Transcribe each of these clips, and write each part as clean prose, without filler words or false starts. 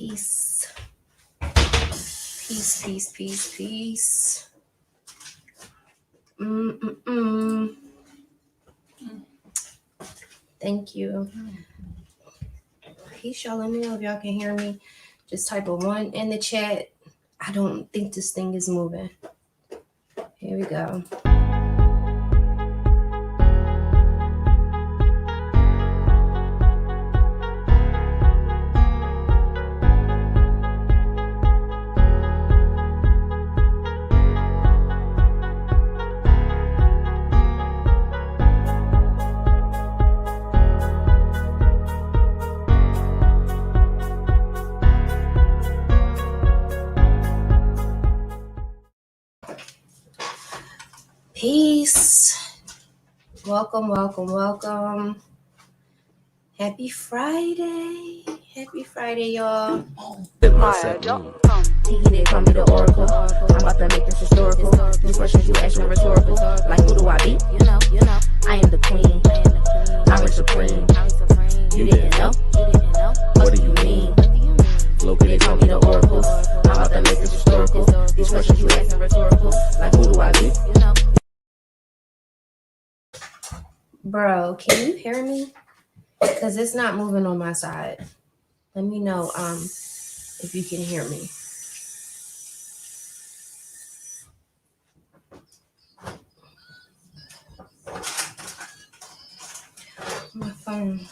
Peace. Peace, peace, peace, peace. Thank you. Peace, y'all. Let me know if y'all can hear me. Just type a 1 in the chat. I don't think this thing is moving. Here we go. Peace. Welcome, welcome, welcome. Happy Friday. Happy Friday, y'all. They call me the Oracle. I'm about to make this historical. These questions you ask me rhetorical. Like, who do I be? You know. I am the queen. I'm supreme. You didn't know? What do you mean? They call me the Oracle. I'm about to make this historical. These questions you ask me rhetorical. Like, who do I be? Bro, can you hear me? Because it's not moving on my side. Let me know if you can hear me. My phone.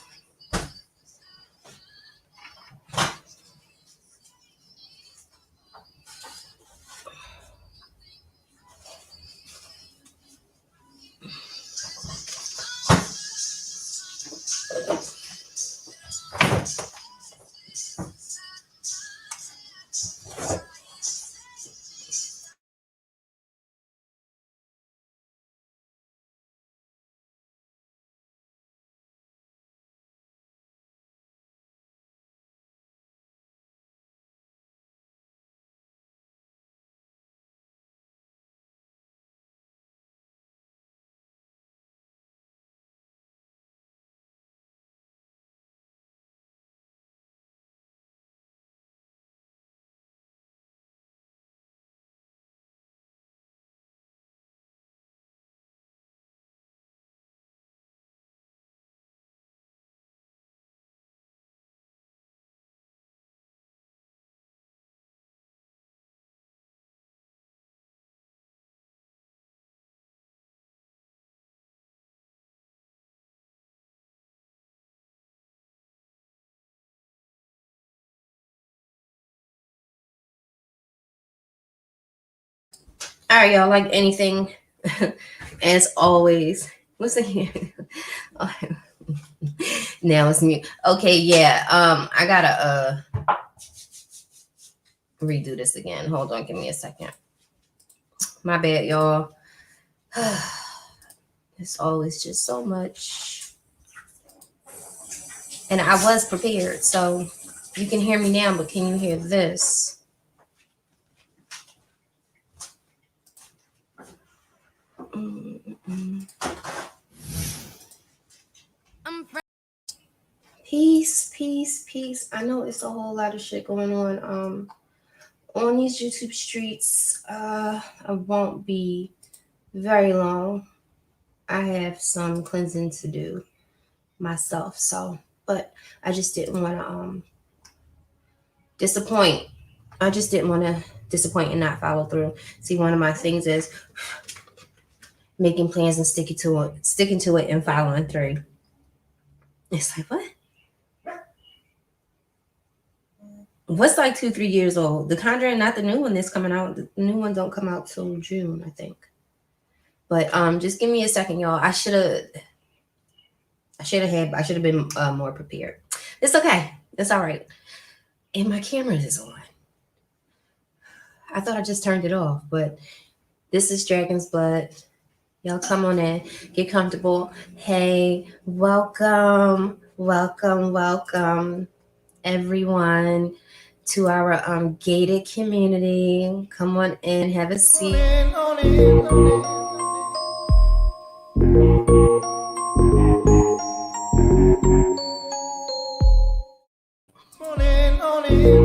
All right, y'all, like anything, as always. Listen here. Now it's mute. Okay, yeah. I gotta redo this again. Hold on, give me a second. My bad, y'all. It's always just so much. And I was prepared, so you can hear me now, but can you hear this? Peace, peace, peace. I know it's a whole lot of shit going on these YouTube streets. I won't be very long. I have some cleansing to do myself, but I just didn't want to disappoint. I just didn't want to disappoint and not follow through. See, one of my things is making plans and sticking to it and following through. It's like, what? What's like 2-3 years old? The Conjuring, not the new one that's coming out. The new one don't come out till June, I think. But just give me a second, y'all. I should have been more prepared. It's okay. It's all right. And my camera is on. I thought I just turned it off, but this is Dragon's Blood. Y'all come on in, get comfortable. Hey, welcome, everyone, to our gated community. Come on in, have a seat. You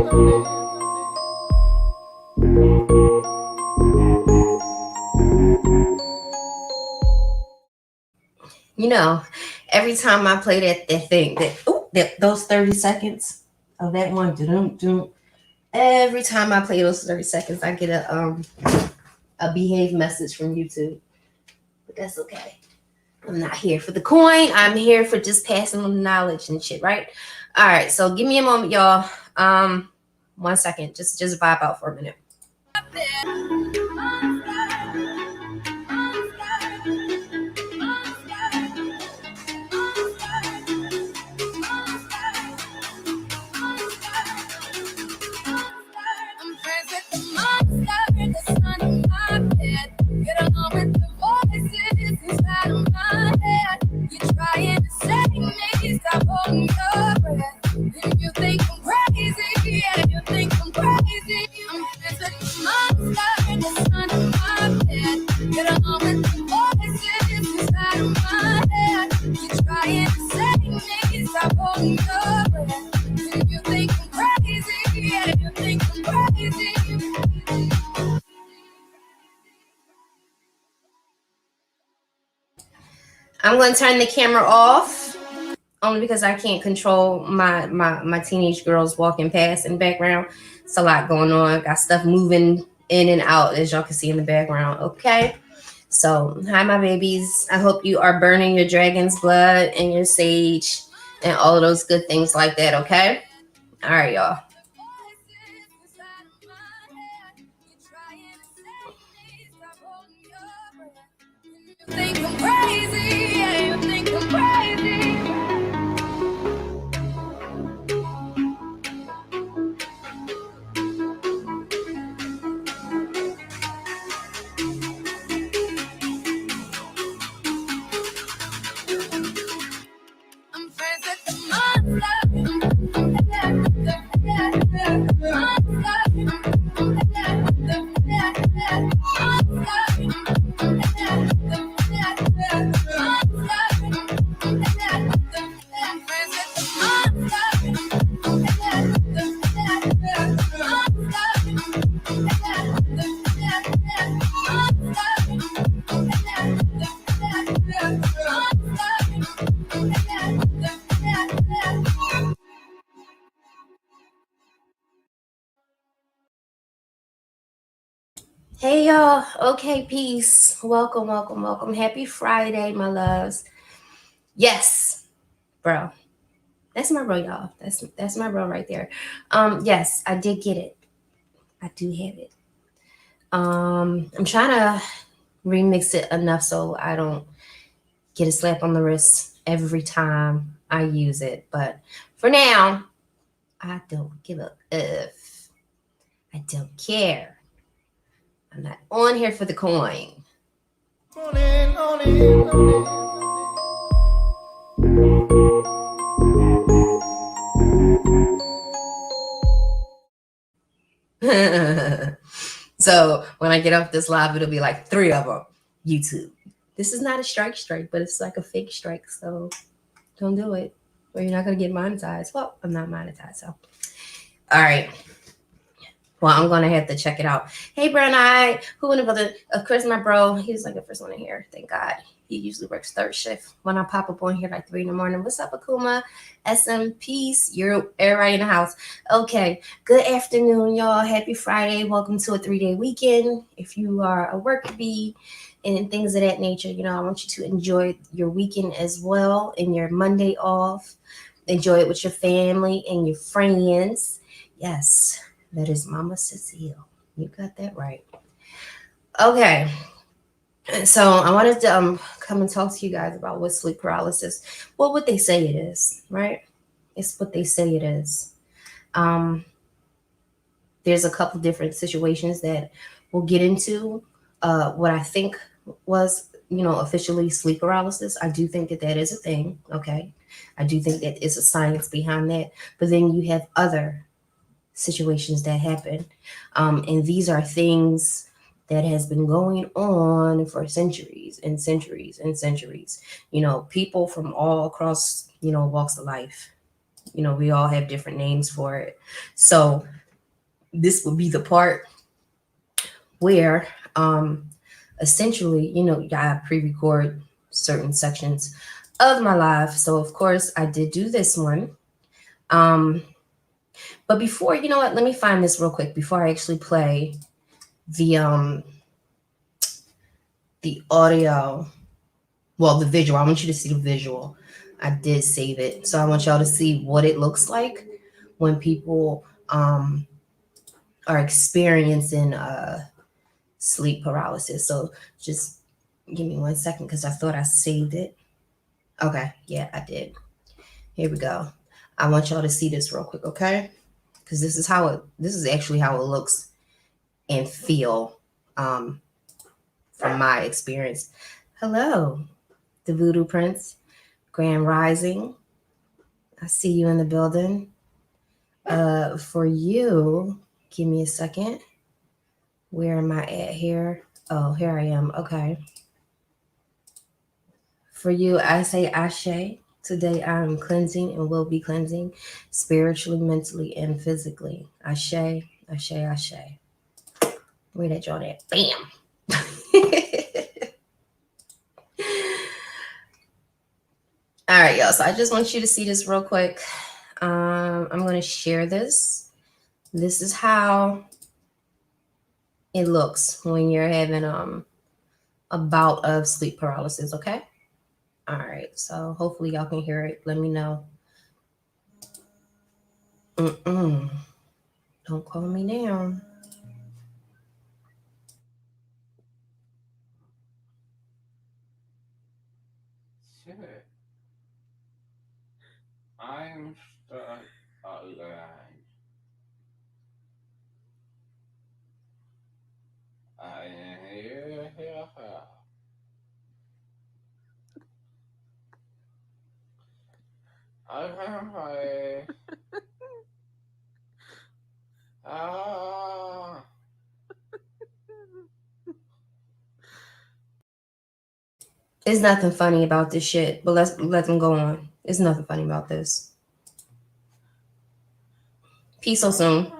know, every time I play that thing, those 30 seconds of that one, every time I play those 30 seconds, I get a behave message from YouTube. But that's okay. I'm not here for the coin. I'm here for just passing on the knowledge and shit, right? All right, so give me a moment, y'all. 1 second. Just vibe out for a minute. Get along with the voices inside of my head. You're trying to say me, stop holding your breath. You think I'm crazy, yeah, you think I'm crazy. I'm friends with the monster that's under my bed. Get along with the voices inside of my head. You're trying to say me, stop holding your breath. You think I'm crazy, yeah, you think I'm crazy. I'm going to turn the camera off only because I can't control my teenage girls walking past in the background. It's a lot going on. Got stuff moving in and out, as y'all can see in the background. Okay. So, hi, my babies. I hope you are burning your dragon's blood and your sage and all of those good things like that. Okay. All right, y'all. You think I'm crazy, yeah, you think I'm crazy. I'm friends with the monster. Hey y'all. Okay, peace. Welcome, welcome, welcome. Happy Friday, my loves. Yes, bro. That's my bro, y'all. That's my bro right there. Yes, I did get it. I do have it. I'm trying to remix it enough so I don't get a slap on the wrist every time I use it. But for now, I don't give a F. I don't care. I'm not on here for the coin. So when I get off this live, it'll be like 3 of them. YouTube. This is not a strike, but it's like a fake strike. So don't do it, or you're not gonna get monetized. Well, I'm not monetized, so all right. Well, I'm gonna have to check it out. Hey, Brown Eye, who in the other? Of course, my bro. He's like the first one in here. Thank God. He usually works third shift. When I pop up on here like 3 in the morning. What's up, Akuma? SM Peace. You're everybody in the house. Okay. Good afternoon, y'all. Happy Friday. Welcome to a 3-day weekend. If you are a worker bee and things of that nature, you know, I want you to enjoy your weekend as well and your Monday off. Enjoy it with your family and your friends. Yes. That is Mama Cecile. You got that right. Okay. So I wanted to come and talk to you guys about what sleep paralysis. Well, what they say it is, right? It's what they say it is. There's a couple different situations that we'll get into. What I think was, officially sleep paralysis. I do think that is a thing. Okay. I do think that is a science behind that. But then you have other situations that happen. And these are things that has been going on for centuries and centuries and centuries. People from all across, walks of life we all have different names for it. So this would be the part where essentially, I pre-record certain sections of my live. So of course I did do this one. But before, you know what, let me find this real quick before I actually play the audio. Well, the visual. I want you to see the visual. I did save it. So I want y'all to see what it looks like when people are experiencing sleep paralysis. So just give me 1 second because I thought I saved it. Okay, yeah, I did. Here we go. I want y'all to see this real quick, okay? Because this is actually how it looks and feel from my experience. Hello, the Voodoo Prince, Grand Rising. I see you in the building. For you, give me a second. Where am I at here? Oh, here I am. Okay. For you, I say Ashe. Today I am cleansing and will be cleansing spiritually, mentally, and physically. Ashe, Ashe, Ashe. Where that y'all at? Bam. All right, y'all. So I just want you to see this real quick. I'm going to share this. This is how it looks when you're having a bout of sleep paralysis, okay? All right, so hopefully y'all can hear it. Let me know. Don't call me down. Shit. I'm stuck again. I hear. I can play. There's nothing funny about this shit, but let's let them go on. There's nothing funny about this. Peace so soon.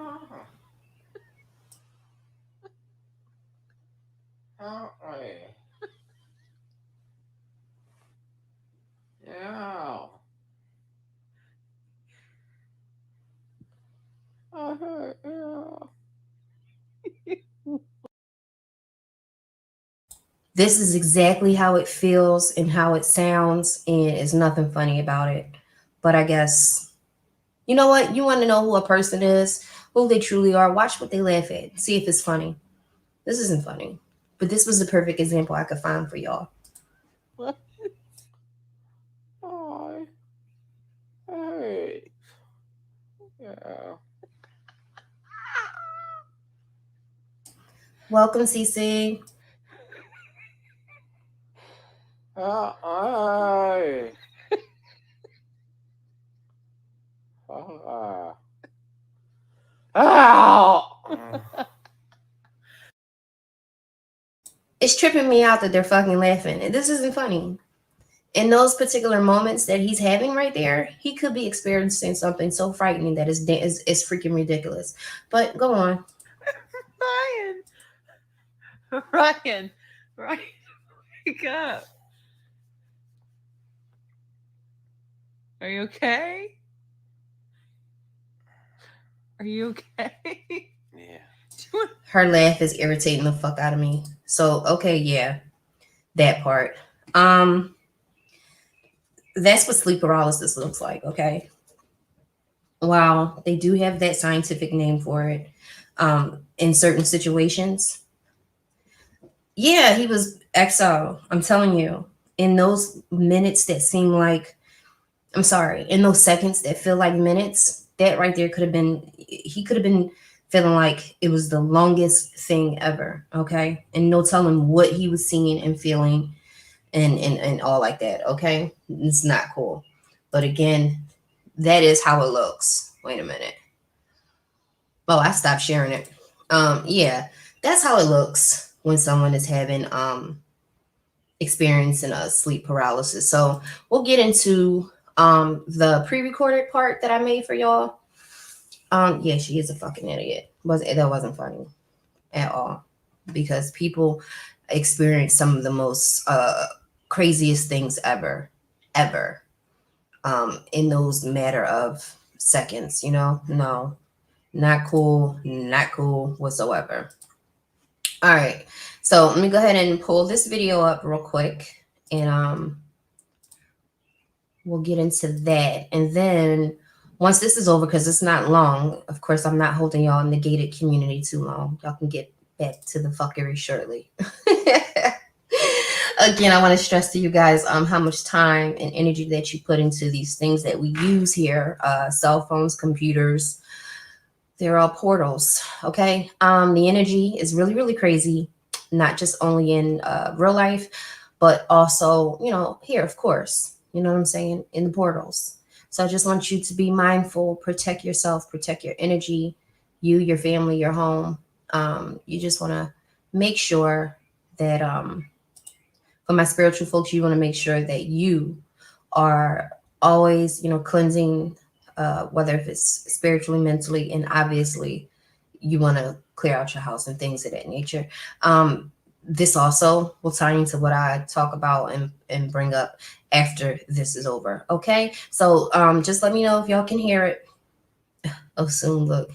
Yeah. This is exactly how it feels and how it sounds, and it's nothing funny about it. But I guess, you know what? You want to know who a person is, who they truly are. Watch what they laugh at. See if it's funny. This isn't funny, but this was the perfect example I could find for y'all. What? I hate. Yeah. Welcome, CC. I. Ow! It's tripping me out that they're fucking laughing, and this isn't funny. In those particular moments that he's having right there, he could be experiencing something so frightening that is freaking ridiculous. But go on. Ryan, wake up. Are you okay? Are you okay? Yeah. Her laugh is irritating the fuck out of me. So, okay, yeah. That part. That's what sleep paralysis looks like, okay? Wow, they do have that scientific name for it. In certain situations. Yeah, he was XO. I'm telling you. In those minutes that seem like, I'm sorry, in those seconds that feel like minutes, that right there he could have been feeling like it was the longest thing ever, okay? And no telling what he was seeing and feeling and all like that, okay? It's not cool. But again, that is how it looks. Wait a minute. Oh, I stopped sharing it. Yeah, that's how it looks when someone is having experiencing a sleep paralysis. So we'll get into The pre-recorded part that I made for y'all, yeah, she is a fucking idiot. That wasn't funny at all, because people experience some of the most craziest things ever in those matter of seconds, no, not cool whatsoever. All right, so let me go ahead and pull this video up real quick, and we'll get into that. And then once this is over, because it's not long, of course, I'm not holding y'all in the gated community too long. Y'all can get back to the fuckery shortly. Again, I want to stress to you guys how much time and energy that you put into these things that we use here. Cell phones, computers, they're all portals, okay? The energy is really, really crazy, not just only in real life, but also, here, of course, you know what I'm saying, in the portals. So I just want you to be mindful, protect yourself, protect your energy, you, your family, your home. You just want to make sure that, for my spiritual folks, you want to make sure that you are always, cleansing, whether if it's spiritually, mentally, and obviously you want to clear out your house and things of that nature. This also will tie into what I talk about and bring up after this is over. Okay. So just let me know if y'all can hear it. Oh, soon. Look,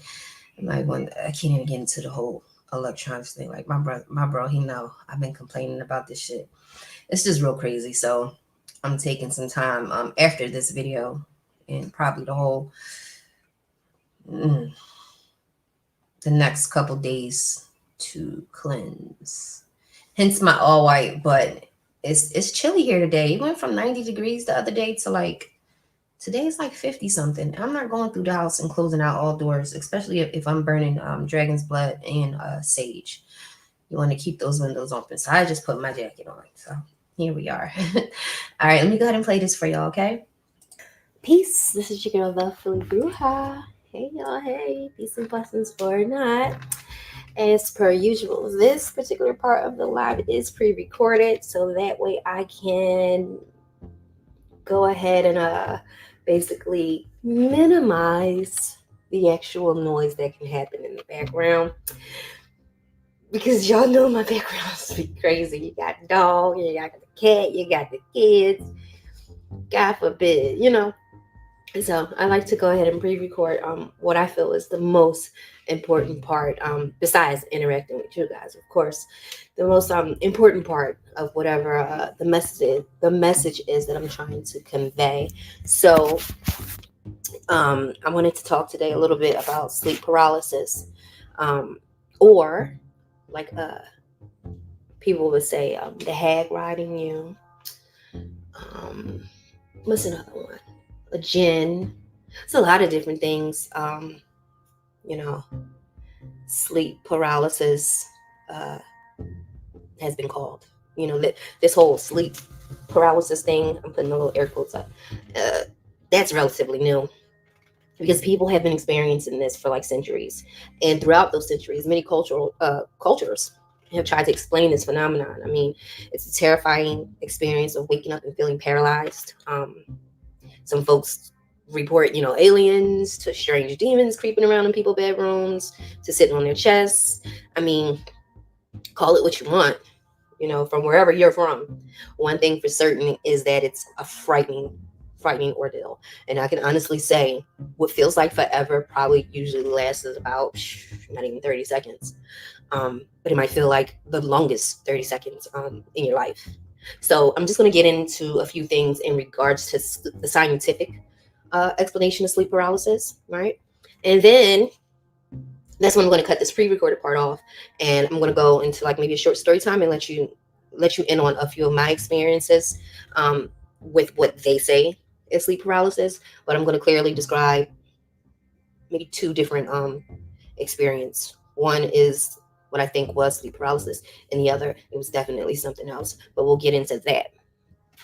I can't even get into the whole electronics thing. Like my bro, he know I've been complaining about this shit. It's just real crazy. So I'm taking some time after this video and probably the whole the next couple days to cleanse. Hence my all white, but it's chilly here today. It went from 90 degrees the other day to like today's like 50 something. I'm not going through the house and closing out all doors, especially if I'm burning dragon's blood and sage. You want to keep those windows open. So I just put my jacket on. So here we are. All right, let me go ahead and play this for y'all, okay? Peace. This is your girl, the Philly Bruja. Hey, y'all. Hey. Peace and blessings for not. As per usual, this particular part of the live is pre-recorded, so that way I can go ahead and basically minimize the actual noise that can happen in the background. Because y'all know my background's be crazy. You got the dog, you got the cat, you got the kids. God forbid, So I like to go ahead and pre-record what I feel is the most important part, besides interacting with you guys, of course. The most important part of whatever the message is that I'm trying to convey. So I wanted to talk today a little bit about sleep paralysis, or like people would say the hag riding you. What's another one? A djinn. It's a lot of different things. Sleep paralysis has been called. This whole sleep paralysis thing, I'm putting a little air quotes up. That's relatively new, because people have been experiencing this for like centuries. And throughout those centuries, many cultures have tried to explain this phenomenon. I mean, it's a terrifying experience of waking up and feeling paralyzed. Some folks report, aliens, to strange demons creeping around in people's bedrooms, to sitting on their chests. I mean, call it what you want, from wherever you're from. One thing for certain is that it's a frightening ordeal. And I can honestly say what feels like forever probably usually lasts about not even 30 seconds. But it might feel like the longest 30 seconds in your life. So I'm just going to get into a few things in regards to the scientific explanation of sleep paralysis, right? And then that's when I'm going to cut this pre-recorded part off, and I'm going to go into like maybe a short story time and let you in on a few of my experiences with what they say is sleep paralysis. But I'm going to clearly describe maybe two different experience. One is what I think was sleep paralysis, and the other, it was definitely something else, but we'll get into that.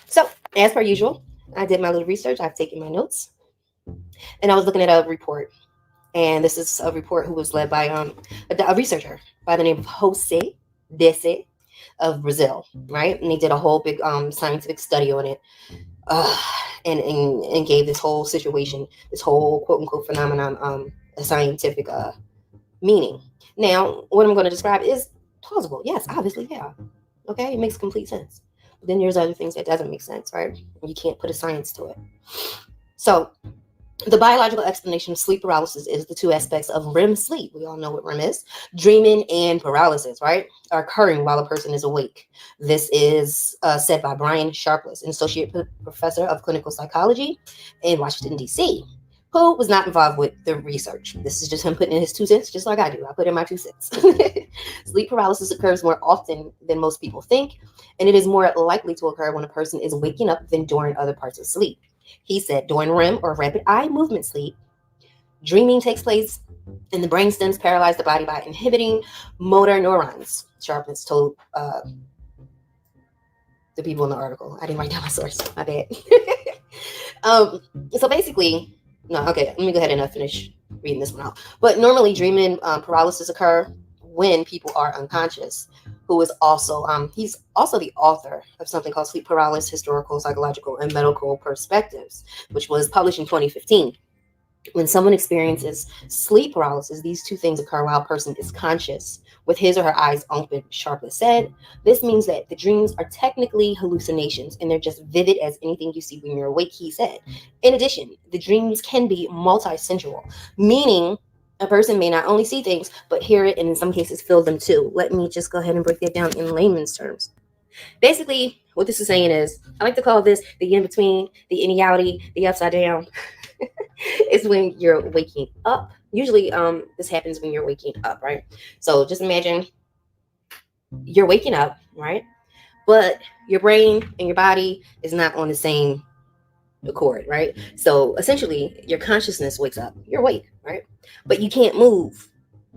So as per usual, I did my little research. I've taken my notes, and I was looking at a report, and this is a report who was led by a researcher by the name of Jose Dese of Brazil, right? And he did a whole big scientific study on it. and gave this whole situation, this whole quote unquote phenomenon, a scientific meaning. Now, what I'm going to describe is plausible. Yes, obviously, yeah. Okay, it makes complete sense. But then there's other things that doesn't make sense, right? You can't put a science to it. So the biological explanation of sleep paralysis is the two aspects of REM sleep. We all know what REM is. Dreaming and paralysis, right, are occurring while a person is awake. This is said by Brian Sharpless, an associate professor of clinical psychology in Washington, D.C., who was not involved with the research. This is just him putting in his 2 cents, just like I do. I put in my 2 cents. Sleep paralysis occurs more often than most people think, and it is more likely to occur when a person is waking up than during other parts of sleep. He said during REM, or rapid eye movement sleep, dreaming takes place and the brain stems paralyze the body by inhibiting motor neurons. Sharpless told the people in the article. I didn't write down my source. My bad. So basically, no, okay, let me go ahead and finish reading this one out. But normally dreaming paralysis occur when people are unconscious, who is also, he's also the author of something called Sleep Paralysis, Historical, Psychological, and Medical Perspectives, which was published in 2015. When someone experiences sleep paralysis, these two things occur while a person is conscious, with his or her eyes open, Sharpless said. This means that the dreams are technically hallucinations, and they're just vivid as anything you see when you're awake, he said. In addition, the dreams can be multi-sensual, meaning a person may not only see things, but hear it, and in some cases feel them too. Let me just go ahead and break that down in layman's terms. Basically, what this is saying is, I like to call this the in-between, the inequality, the upside down. It's when you're waking up. Usually, this happens when you're waking up, right? So just imagine you're waking up, right? But your brain and your body is not on the same accord, right? So essentially, your consciousness wakes up. You're awake, right? But you can't move.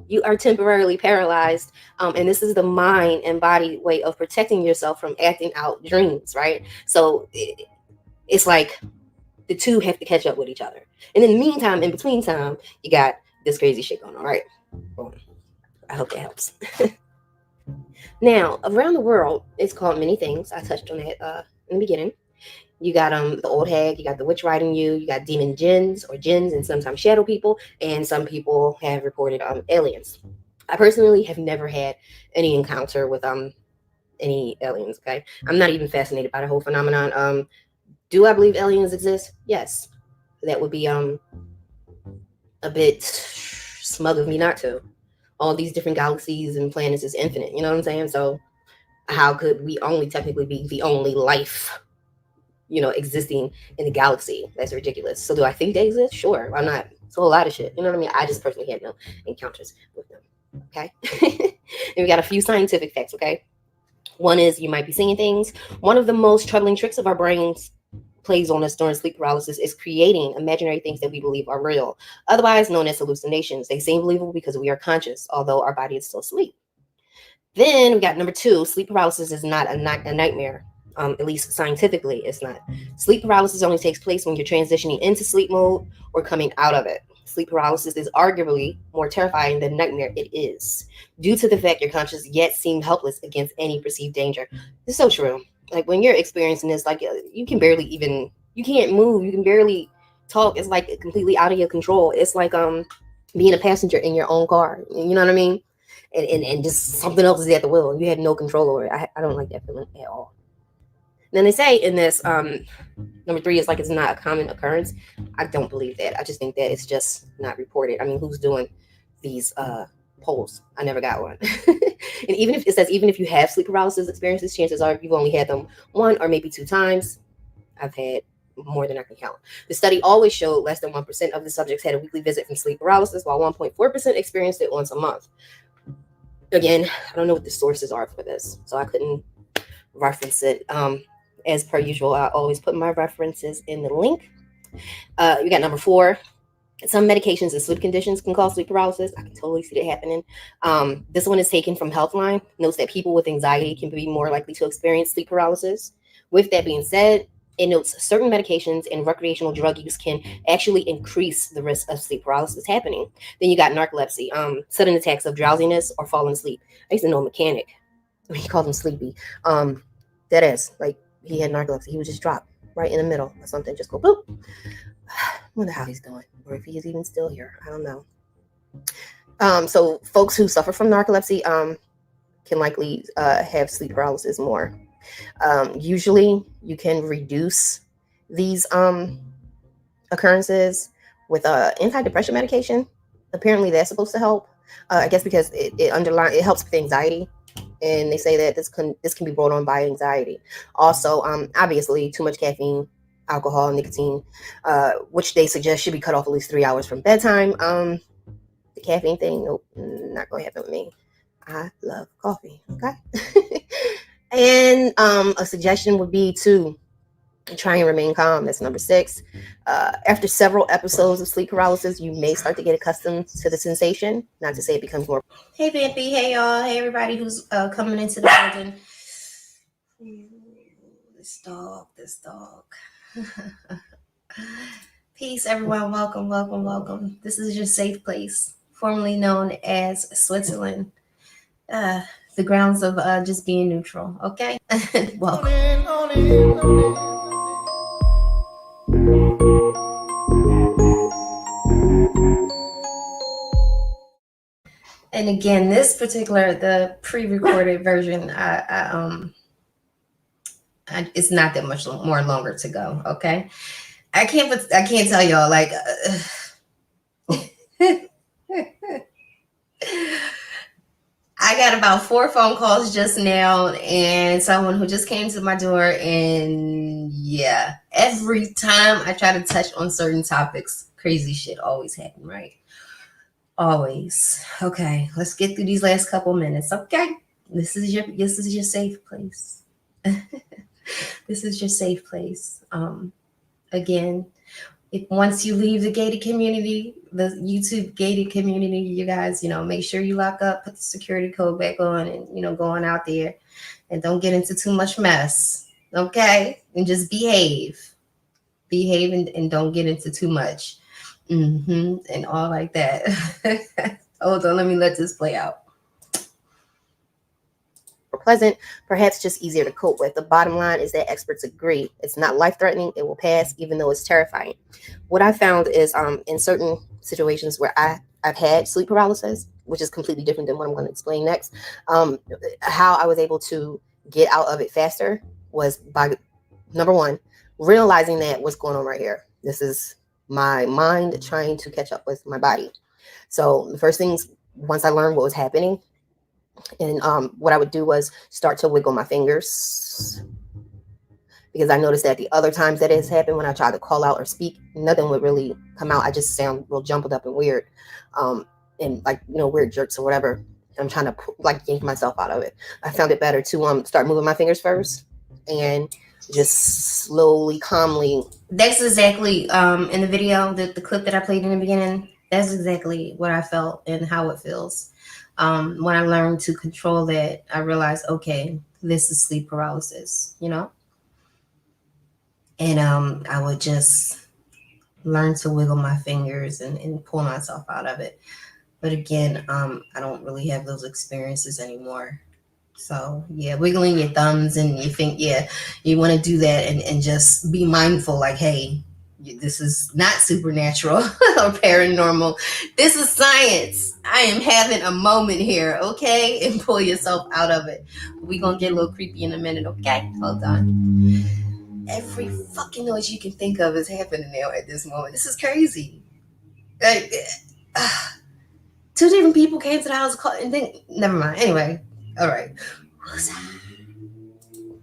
You are temporarily paralyzed. And this is the mind and body way of protecting yourself from acting out dreams, right? So it's like the two have to catch up with each other. And in the meantime, in between time, you got this crazy shit going on, right? Boom. I hope that helps. Now, around the world, it's called many things. I touched on that in the beginning. You got the old hag, you got the witch riding you got demon jinns or jinns, and sometimes shadow people, and some people have reported aliens. I personally have never had any encounter with any aliens, okay? I'm not even fascinated by the whole phenomenon. Do I believe aliens exist? Yes. That would be a bit smug of me not to. All these different galaxies and planets is infinite, you know what I'm saying? So how could we only technically be the only life, existing in the galaxy? That's ridiculous. So do I think they exist? Sure. Why not? It's a whole lot of shit. You know what I mean? I just personally had no encounters with them. Okay. And we got a few scientific facts, okay? One is you might be seeing things. One of the most troubling tricks of our brains plays on us during sleep paralysis is creating imaginary things that we believe are real, otherwise known as hallucinations. They seem believable because we are conscious, although our body is still asleep. Then we got number 2, sleep paralysis is not a nightmare. At least scientifically, it's not. Sleep paralysis only takes place when you're transitioning into sleep mode or coming out of it. Sleep paralysis is arguably more terrifying than nightmare it is, due to the fact you're conscious yet seem helpless against any perceived danger. It's so true. Like when you're experiencing this, like you can't move, you can barely talk. It's like completely out of your control. It's like being a passenger in your own car. You know what I mean? And just something else is at the wheel. You had no control over it. I don't like that feeling at all. Then they say in this number 3 is like it's not a common occurrence. I don't believe that. I just think that it's just not reported. I mean, who's doing these polls? I never got one. And even if you have sleep paralysis experiences, chances are you've only had them 1 or maybe 2 times. I've had more than I can count. The study always showed less than 1% of the subjects had a weekly visit from sleep paralysis, while 1.4% experienced it once a month. Again, I don't know what the sources are for this, so I couldn't reference it. As per usual, I always put my references in the link. You got number 4. Some medications and sleep conditions can cause sleep paralysis. I can totally see that happening. This one is taken from Healthline. Notes that people with anxiety can be more likely to experience sleep paralysis. With that being said, it notes certain medications and recreational drug use can actually increase the risk of sleep paralysis happening. Then you got narcolepsy, sudden attacks of drowsiness or falling asleep. I used to know a mechanic. He called him sleepy. That is, like, he had narcolepsy. He would just drop right in the middle or something. Just go boop. Wonder how he's doing, or if he's even still here. I don't know. So folks who suffer from narcolepsy can likely have sleep paralysis more. Usually you can reduce these occurrences with antidepressant medication. Apparently that's supposed to help. I guess because it helps with anxiety, and they say that this can be brought on by anxiety. Also, obviously too much caffeine, alcohol, nicotine, which they suggest should be cut off at least 3 hours from bedtime. The caffeine thing, nope, not gonna happen with me. I love coffee. Okay. And a suggestion would be to try and remain calm. That's number 6. After several episodes of sleep paralysis, you may start to get accustomed to the sensation. Not to say it becomes more. Hey, Vampy. Hey, y'all. Hey, everybody who's coming into the building. Ooh, this dog. Peace, everyone. Welcome. This is your safe place, formerly known as Switzerland. The grounds of just being neutral. Okay? Welcome. And again, this particular, the pre-recorded version, it's not that much more longer to go. Okay, I can't tell y'all like. I got about 4 phone calls just now, and someone who just came to my door, and yeah, every time I try to touch on certain topics, crazy shit always happen, right? Always. Okay, let's get through these last couple minutes. Okay, this is your safe place. This is your safe place. Again, if once you leave the gated community, the YouTube gated community, you guys, make sure you lock up, put the security code back on, and going out there, and don't get into too much mess. Okay, and just behave and don't get into too much. And all like that. Hold on, let this play out. Pleasant, perhaps just easier to cope with. The bottom line is that experts agree it's not life-threatening. It will pass, even though it's terrifying. What I found is in certain situations where I've had sleep paralysis, which is completely different than what I'm going to explain next, how I was able to get out of it faster was by, number 1, realizing that what's going on right here. This is my mind trying to catch up with my body. So the first things, once I learned what was happening, and what I would do was start to wiggle my fingers, because I noticed that the other times that has happened, when I tried to call out or speak, nothing would really come out. I just sound real jumbled up and weird, and like weird jerks or whatever. I'm trying to yank myself out of it. I found it better to start moving my fingers first and just slowly, calmly. That's exactly in the video, the clip that I played in the beginning. That's exactly what I felt and how it feels. When I learned to control that, I realized, okay, this is sleep paralysis, and I would just learn to wiggle my fingers and pull myself out of it. But again, I don't really have those experiences anymore. So yeah, wiggling your thumbs, and you think, yeah, you want to do that and just be mindful, like, hey, this is not supernatural or paranormal. This is science. I am having a moment here, okay? And pull yourself out of it. We're going to get a little creepy in a minute, okay? Hold on. Every fucking noise you can think of is happening now at this moment. This is crazy. Like, 2 different people came to the house and then, never mind. Anyway, all right.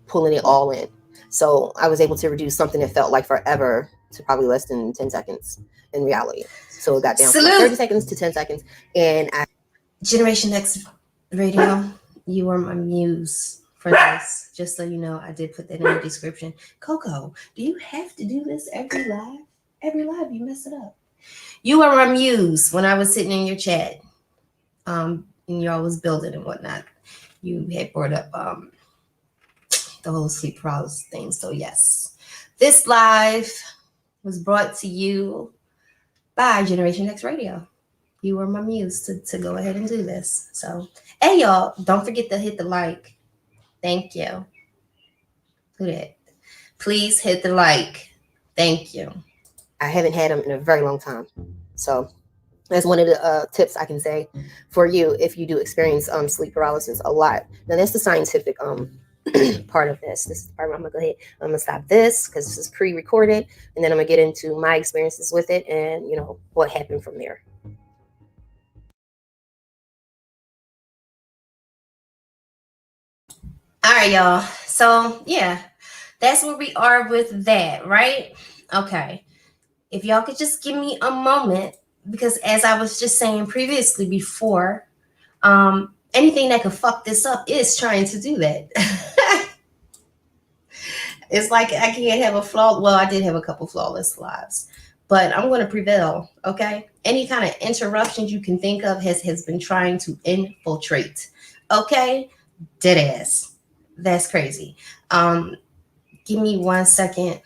Pulling it all in. So I was able to reduce something that felt like forever to probably less than 10 seconds in reality. So it got down from 30 seconds to 10 seconds. And Generation X Radio, you are my muse for this. Just so you know, I did put that in the description. Coco, do you have to do this every live? Every live, you mess it up. You are my muse when I was sitting in your chat. And y'all was building and whatnot. You had brought up the whole sleep paralysis thing. So yes, this live was brought to you by Generation X Radio. You were my muse to go ahead and do this. So, hey y'all, don't forget to hit the like. Thank you. Who that? Please hit the like. Thank you. I haven't had them in a very long time. So that's one of the tips I can say for you if you do experience sleep paralysis a lot. Now that's the scientific part of this. This is the part where I'm gonna go ahead. I'm gonna stop this because this is pre-recorded, and then I'm gonna get into my experiences with it and what happened from there. All right, y'all. So yeah, that's where we are with that, right? Okay. If y'all could just give me a moment, because as I was just saying previously before, anything that could fuck this up is trying to do that. It's like I can't have a flaw. Well, I did have a couple flawless lives, but I'm going to prevail. Okay. Any kind of interruptions you can think of has been trying to infiltrate. Okay. Dead ass. That's crazy. Give me 1 second.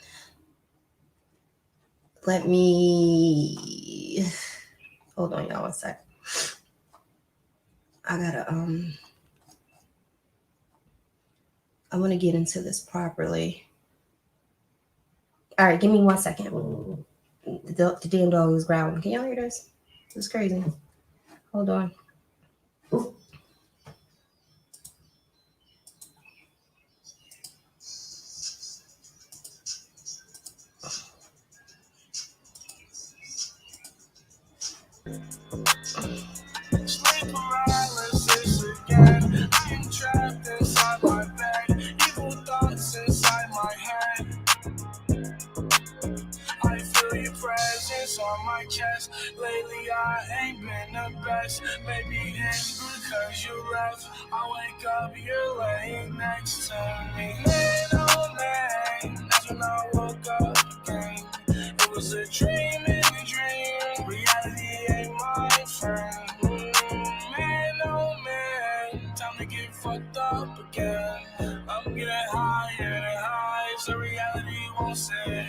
Let me hold on, y'all. 1 sec. I gotta I want to get into this properly. All right, give me 1 second. The damn dog is growling. Can y'all hear this? This is crazy. Hold on. Sleep paralysis again. I am trapped inside my bed. Evil thoughts inside my head. I feel your presence on my chest. Lately I ain't been the best. Maybe it's because you left. I wake up, you're laying next to me. Man, oh man, that's when I woke up again. It was a dream in a dream. Reality ain't my friend. Man, oh man, time to get fucked up again. I'm getting higher and higher, so reality won't say it.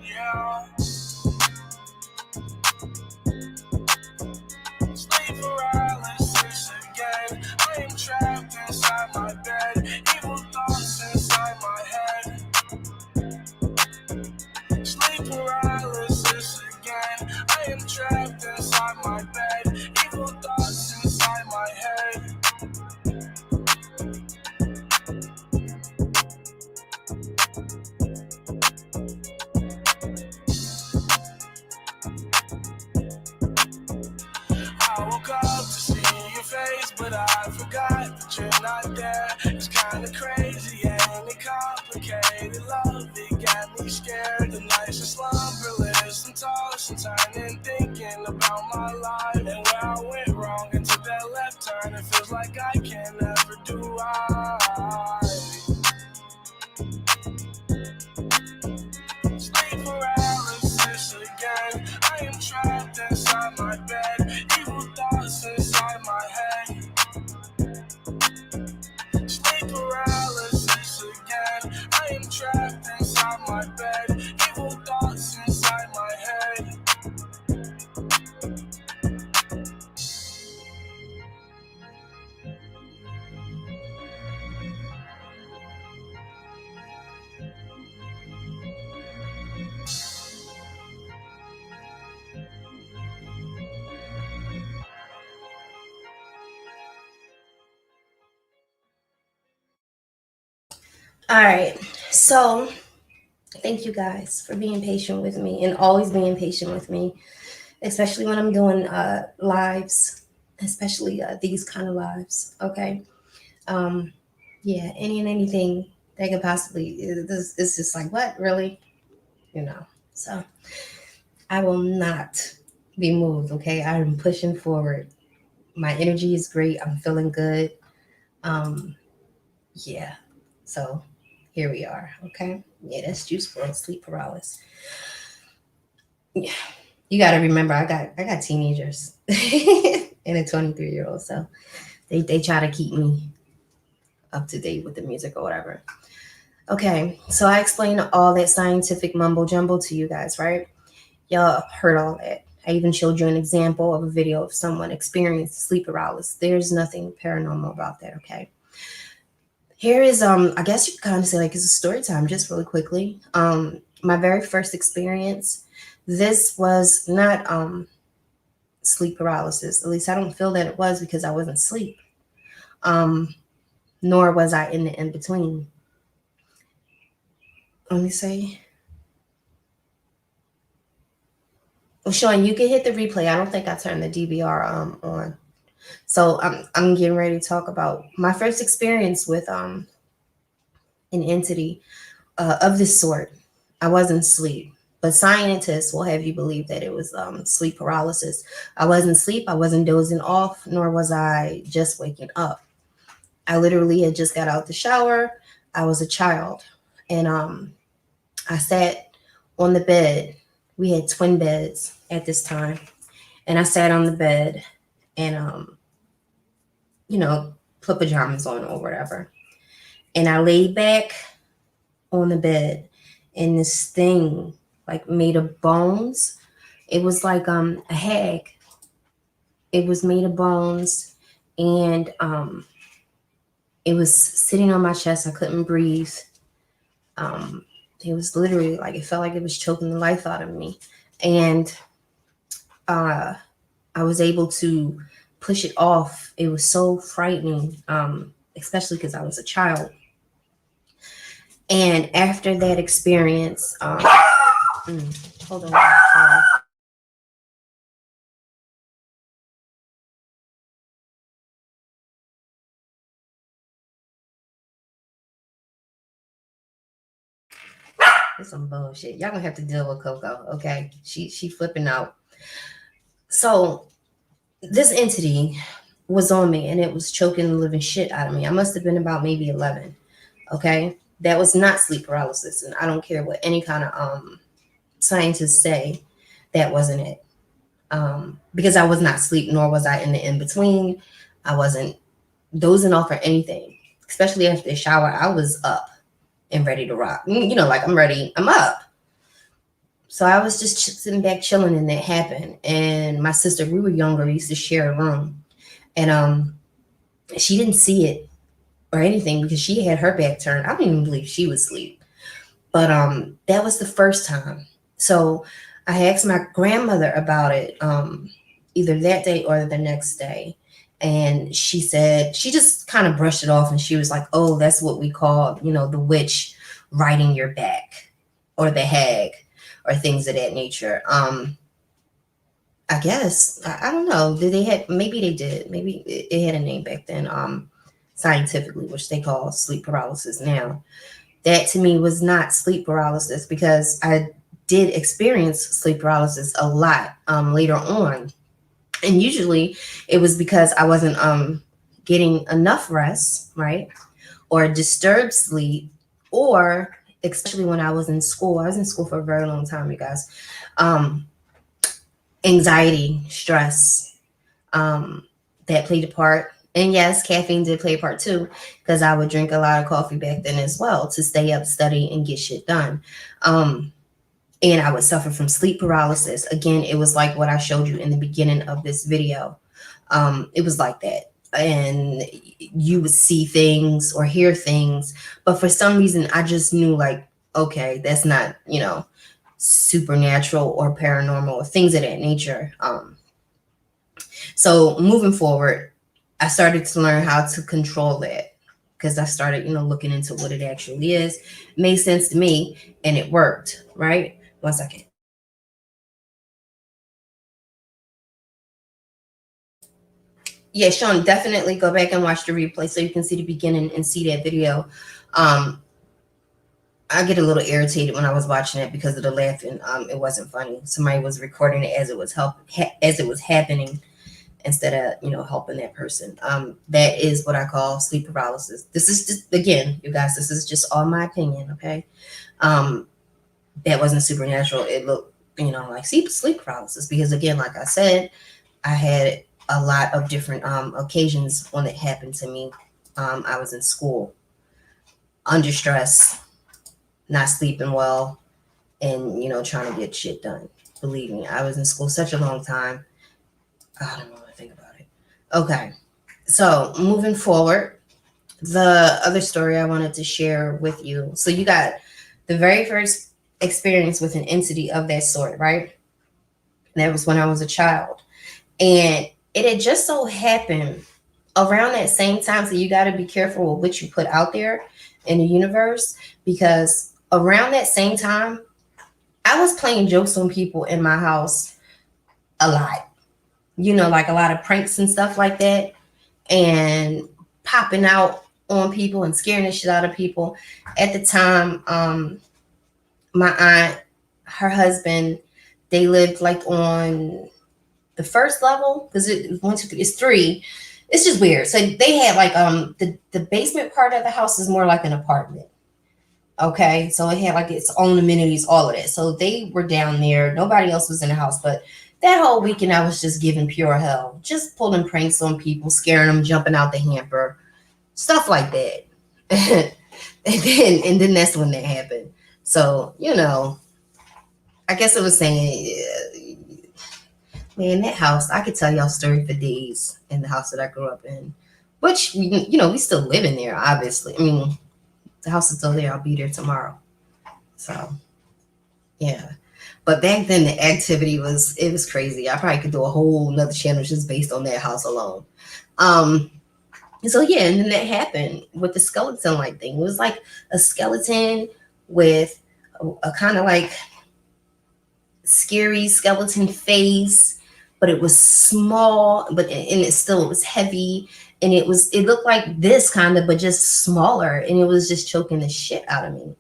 Yeah. Sleep paralysis again. I am trapped inside my bed. Evil thoughts inside my head. Sleep paralysis again. I am trapped inside my bed. Evil thoughts inside my head. I woke up to see your face, but I forgot that you're not there. It's kinda crazy and it complicated. Love, it got me scared. The nights are slumberless and tossing, turning, thinking about my life and where I went wrong and took that left turn. It feels like I can never do right. Sleep paralysis again. I am trapped inside my bed. Evil thoughts inside my head. Sleep paralysis again. I am trapped inside my bed. Evil thoughts inside my head. All right. So thank you guys for being patient with me and always being patient with me, especially when I'm doing lives, especially these kind of lives. Okay. Yeah, any and anything that could possibly it's just like, what, really? So I will not be moved. Okay. I am pushing forward. My energy is great. I'm feeling good. Yeah. So here we are. Okay. Yeah, that's juice for sleep paralysis. Yeah. You got to remember, I got teenagers and a 23-year-old, so they try to keep me up to date with the music or whatever. Okay, so I explained all that scientific mumbo jumbo to you guys, right? Y'all heard all that. I even showed you an example of a video of someone experiencing sleep paralysis. There's nothing paranormal about that, okay? Here is I guess you could kind of say like it's a story time, just really quickly. My very first experience. This was not sleep paralysis. At least I don't feel that it was because I wasn't asleep. Nor was I in the in between. Let me see. Well, Sean, you can hit the replay. I don't think I turned the DVR on. So I'm getting ready to talk about my first experience with an entity of this sort. I wasn't asleep, but scientists will have you believe that it was sleep paralysis. I wasn't asleep. I wasn't dozing off, nor was I just waking up. I literally had just got out the shower. I was a child, and I sat on the bed. We had twin beds at this time, and I sat on the bed and put pajamas on or whatever. And I laid back on the bed, and this thing like made of bones. It was like a hag. It was made of bones, and it was sitting on my chest. I couldn't breathe. It was literally like it felt like it was choking the life out of me, and I was able to push it off. It was so frightening, especially because I was a child. And after that experience, hold on, sorry. It's some bullshit. Y'all gonna have to deal with Coco, okay? She flipping out. So this entity was on me, and it was choking the living shit out of me. I must have been about maybe 11. Okay, that was not sleep paralysis, and I don't care what any kind of scientists say. That wasn't it. Because I was not asleep, nor was I in the in between. I wasn't dozing off or anything. Especially after the shower, I was up and ready to rock. Like I'm ready. I'm up. So I was just sitting back chilling, and that happened. And my sister, we were younger, we used to share a room, and she didn't see it or anything because she had her back turned. I don't even believe she was asleep. But that was the first time. So I asked my grandmother about it either that day or the next day. And she said, she just kind of brushed it off, and she was like, oh, that's what we call, the witch riding your back, or the hag, or things of that nature. I guess, I don't know. Maybe they did. Maybe it had a name back then, scientifically, which they call sleep paralysis now. That to me was not sleep paralysis, because I did experience sleep paralysis a lot later on. And usually it was because I wasn't getting enough rest, right? Or disturbed sleep, or especially when I was in school. I was in school for a very long time, you guys. Anxiety, stress, that played a part. And yes, caffeine did play a part too, because I would drink a lot of coffee back then as well to stay up, study, and get shit done. And I would suffer from sleep paralysis. Again, it was like what I showed you in the beginning of this video. It was like that. And you would see things or hear things. But for some reason, I just knew like, okay, that's not, supernatural or paranormal or things of that nature. So moving forward, I started to learn how to control that, because I started, looking into what it actually is. It made sense to me, and it worked, right? 1 second. Yeah, Sean, definitely go back and watch the replay so you can see the beginning and see that video. I get a little irritated when I was watching it because of the laughing. It wasn't funny. Somebody was recording it as it was happening, instead of helping that person. That is what I call sleep paralysis. This is just, again, you guys, this is just all my opinion, okay? That wasn't supernatural. It looked, like sleep paralysis, because again, like I said, I had a lot of different occasions when it happened to me. I was in school, under stress, not sleeping well, and trying to get shit done. Believe me, I was in school such a long time. I don't know what to think about it. Okay, so moving forward, the other story I wanted to share with you. So you got the very first experience with an entity of that sort, right? That was when I was a child. And it had just so happened around that same time. So you got to be careful with what you put out there in the universe, because around that same time, I was playing jokes on people in my house a lot, like a lot of pranks and stuff like that, and popping out on people and scaring the shit out of people. At the time, my aunt, her husband, they lived like on the first level, because it's three. It's just weird. So they had like the basement part of the house is more like an apartment. Okay, so it had like its own amenities, all of that. So they were down there. Nobody else was in the house, but that whole weekend I was just giving pure hell, just pulling pranks on people, scaring them, jumping out the hamper, stuff like that. and then that's when that happened. So I guess it was saying, man, that house, I could tell y'all a story for days in the house that I grew up in, which we still live in there, obviously. I mean, the house is still there. I'll be there tomorrow. So, yeah. But back then, the activity was crazy. I probably could do a whole nother channel just based on that house alone. So, yeah, and then that happened with the skeleton-like thing. It was like a skeleton with a kind of like scary skeleton face, but it was small, and it was heavy. And it looked like this kind of, but just smaller. And it was just choking the shit out of me.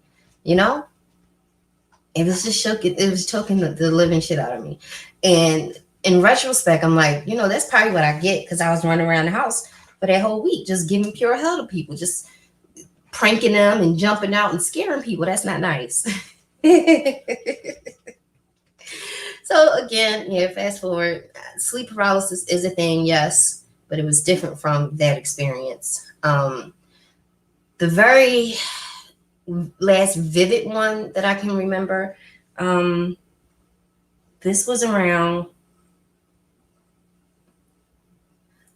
It was just choking. It was choking the living shit out of me. And in retrospect, I'm like, that's probably what I get, because I was running around the house for that whole week, just giving pure hell to people, just pranking them and jumping out and scaring people. That's not nice. So again, fast forward, sleep paralysis is a thing, yes, but it was different from that experience. The very last vivid one that I can remember, this was around,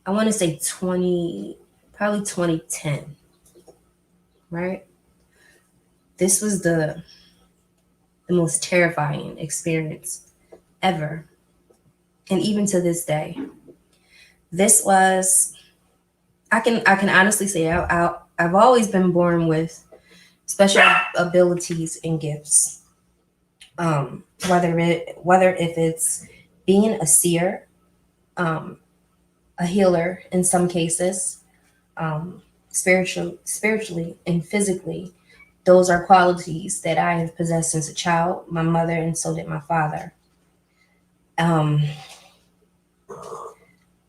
I want to say probably 2010, right? This was the most terrifying experience ever. And even to this day, this was, I can honestly say I've always been born with special abilities and gifts. Whether if it's being a seer, a healer in some cases, spiritually and physically, those are qualities that I have possessed since a child, my mother, and so did my father.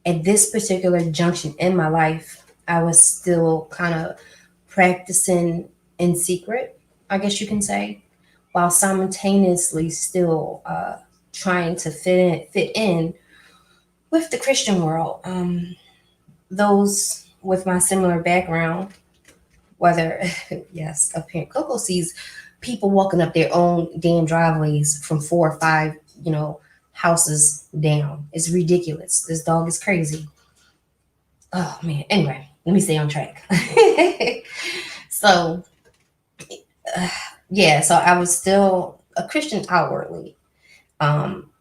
At this particular junction in my life, I was still kind of practicing in secret, I guess you can say, while simultaneously still trying to fit in with the Christian world. Those with my similar background, whether, yes, apparent Coco sees people walking up their own damn driveways from 4 or 5, houses down. It's ridiculous. This dog is crazy. Oh man. Anyway, let me stay on track. So, so I was still a Christian outwardly.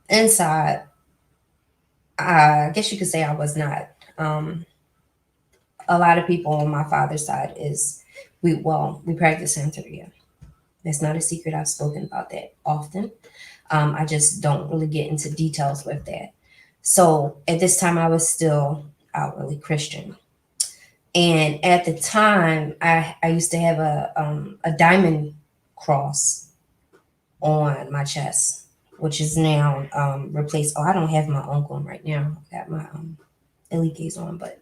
Inside, I guess you could say I was not. A lot of people on my father's side we practice Santeria. It's not a secret. I've spoken about that often. I just don't really get into details with that. So at this time, I was still outwardly Christian. And at the time, I used to have a diamond cross on my chest, which is now replaced. Oh, I don't have my uncle on right now. I got my Elite Gaze on, but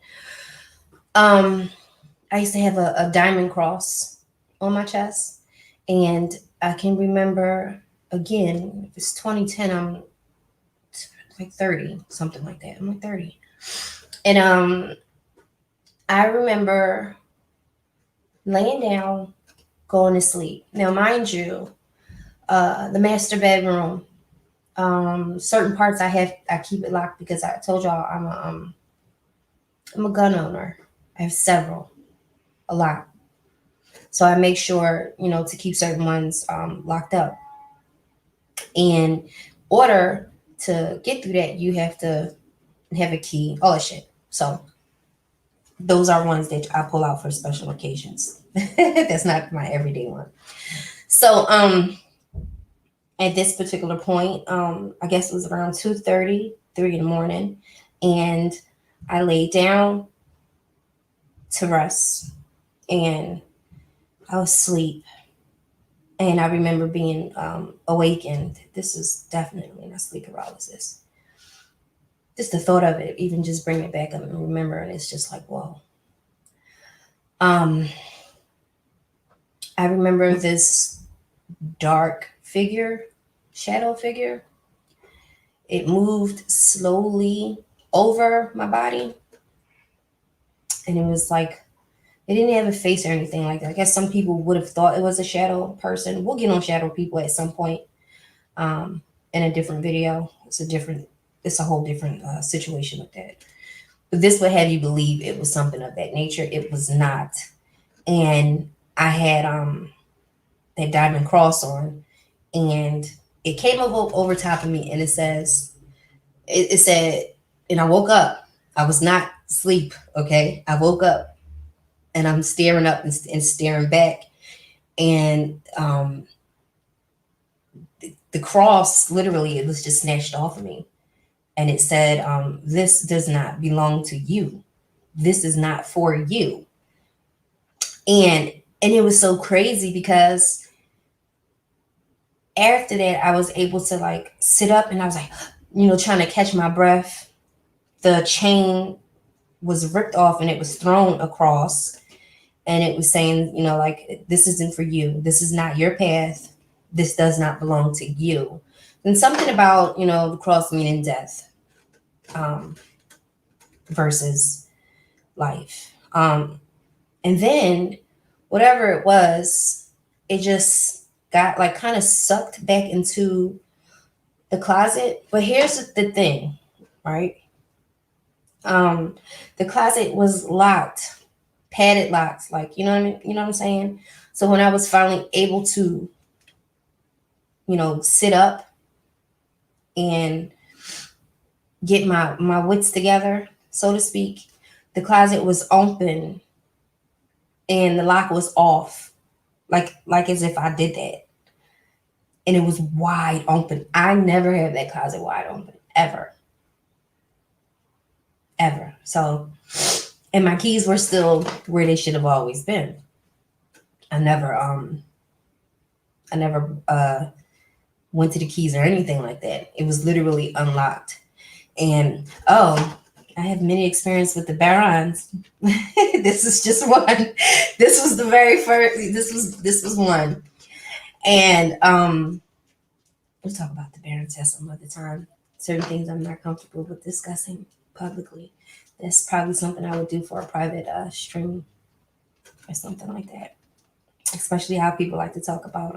I used to have a diamond cross on my chest. And I can remember, again, if it's 2010, I'm like 30, something like that. I'm like 30. And I remember laying down, going to sleep. Now, mind you, the master bedroom, certain parts I keep it locked, because I told y'all I'm a gun owner. I have several. a lot. So I make sure, to keep certain ones locked up. In order to get through that, you have to have a key, all that shit. So those are ones that I pull out for special occasions. That's not my everyday one. So at this particular point, I guess it was around 2:30, 3 in the morning, and I laid down to rest, and I was asleep. And I remember being awakened. This is definitely not sleep paralysis. Just the thought of it, even just bring it back up and remember, and it's just like, whoa. I remember this dark figure, shadow figure. It moved slowly over my body, and it was like, it didn't have a face or anything like that. I guess some people would have thought it was a shadow person. We'll get on shadow people at some point in a different video. It's a whole different situation with that. But this would have you believe it was something of that nature. It was not. And I had that diamond cross on, and it came over top of me, and it said, and I woke up. I was not asleep, okay? I woke up. And I'm staring up and staring back. And the cross, literally, it was just snatched off of me. And it said, this does not belong to you. This is not for you. And it was so crazy because after that, I was able to like sit up, and I was like, trying to catch my breath. The chain was ripped off and it was thrown across. And it was saying, like, this isn't for you. This is not your path. This does not belong to you. And something about, the cross meaning death versus life. And then whatever it was, it just got like kind of sucked back into the closet. But here's the thing, right? The closet was locked. Padded locks, like, you know what I mean? You know what I'm saying? So when I was finally able to, sit up and get my wits together, so to speak, the closet was open and the lock was off, like as if I did that. And it was wide open. I never had that closet wide open, ever. So, and my keys were still where they should have always been. I never went to the keys or anything like that. It was literally unlocked. And I have many experience with the barons. This is just one. This was the very first. This was one. And we'll talk about the barons at some other time. Certain things I'm not comfortable with discussing publicly. That's probably something I would do for a private stream or something like that. Especially how people like to talk about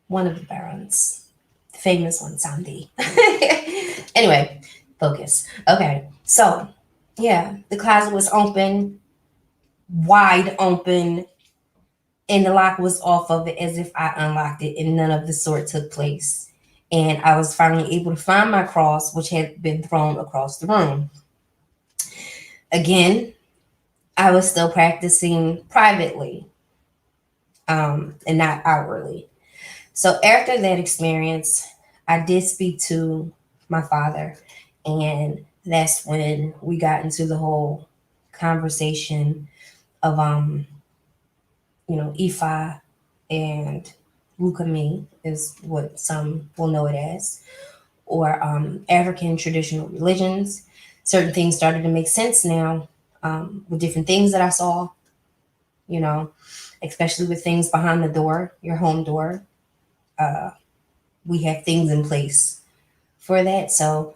one of the barons, the famous one, Sandy. Anyway, focus. Okay, so yeah, the closet was open, wide open, and the lock was off of it as if I unlocked it, and none of the sort took place. And I was finally able to find my cross, which had been thrown across the room. Again, I was still practicing privately and not outwardly. So after that experience, I did speak to my father, and that's when we got into the whole conversation of Ifa and Wukami is what some will know it as, or African traditional religions. Certain things started to make sense now with different things that I saw, especially with things behind the door, your home door. We have things in place for that. So